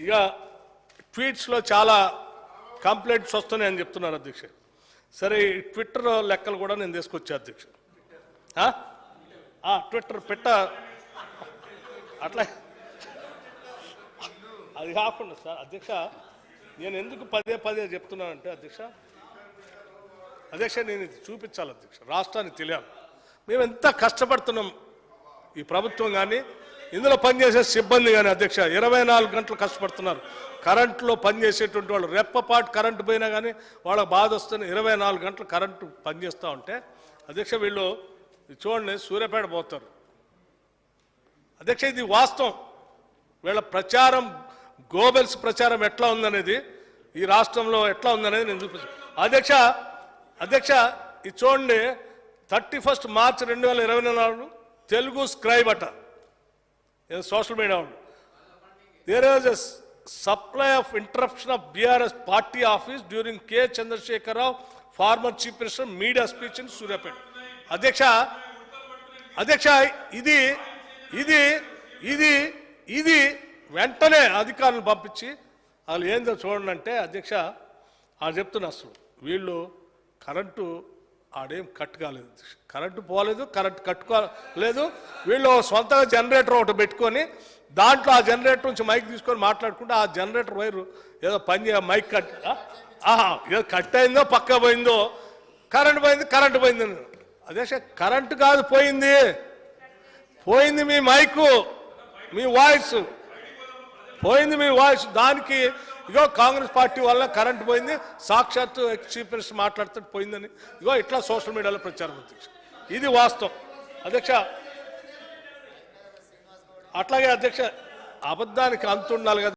ఇక ట్వీట్స్లో చాలా కంప్లైంట్స్ వస్తున్నాయని చెప్తున్నారు అధ్యక్ష. సరే, ట్విట్టర్ లెక్కలు కూడా నేను తీసుకొచ్చా అధ్యక్ష. ట్విట్టర్ పెట్ట అట్లా అది కాకుండా సార్ అధ్యక్ష, నేను ఎందుకు పదే పదే చెప్తున్నానంటే అధ్యక్ష, నేను ఇది చూపించాలి అధ్యక్ష, రాష్ట్రానికి తెలియాలి మేము ఎంత కష్టపడుతున్నాం. ఈ ప్రభుత్వం కానీ ఇందులో పనిచేసే సిబ్బంది కానీ అధ్యక్ష 24 గంటలు కష్టపడుతున్నారు. కరెంటులో పనిచేసేటువంటి వాళ్ళు రెప్పపాటు కరెంటు పోయినా కానీ వాళ్ళకి బాధ వస్తుంది. 24 గంటలు కరెంటు పనిచేస్తూ ఉంటే అధ్యక్ష వీళ్ళు చూడండి సూర్యాపేట పోతారు అధ్యక్ష. ఇది వాస్తవం. వీళ్ళ ప్రచారం గోబెల్స్ ప్రచారం ఎట్లా ఉందనేది ఈ రాష్ట్రంలో ఎట్లా ఉందనేది నేను చూపిస్తాను అధ్యక్ష. ఇది చూడండి 31 మార్చి 2024 తెలుగు స్క్రైబ్ అట, సోషల్ మీడియా ఉంది. There was a supply of interruption of BRS party office during K Chandrashekhar Rao former chief minister media speech in Suryapet. అధ్యక్ష ఇది ఇది ఇది ఇది వెంటనే అధికారులను పంపించి వాళ్ళు ఏందో చూడండి అంటే అధ్యక్ష వాళ్ళు చెప్తున్నా అసలు వీళ్ళు కరెంటు ఆడేం కట్ కాలేదు, కరెంటు పోలేదు, కరెంటు కట్టుకోలేదు. వీళ్ళు సొంతంగా జనరేటర్ ఒకటి పెట్టుకొని దాంట్లో ఆ జనరేటర్ నుంచి మైక్ తీసుకొని మాట్లాడుకుంటే ఆ జనరేటర్ వైరు ఏదో పని మైక్ కట్ ఏదో కట్ అయిందో పక్క పోయిందో కరెంటు పోయింది. అధ్యక్ష కరెంటు కాదు పోయింది మీ మైకు, మీ వాయిస్ పోయింది, మీ వాయిస్. దానికి ఇగో కాంగ్రెస్ పార్టీ వల్ల కరెంట్ పోయింది, సాక్షాత్తు చీఫ్ మినిస్టర్ మాట్లాడుతూ పోయిందని ఇగో ఇట్లా సోషల్ మీడియాలో ప్రచారం అధ్యక్ష. ఇది వాస్తవం అధ్యక్ష. అట్లాగే అధ్యక్ష అబద్ధానికి అంతుండాలి కదా.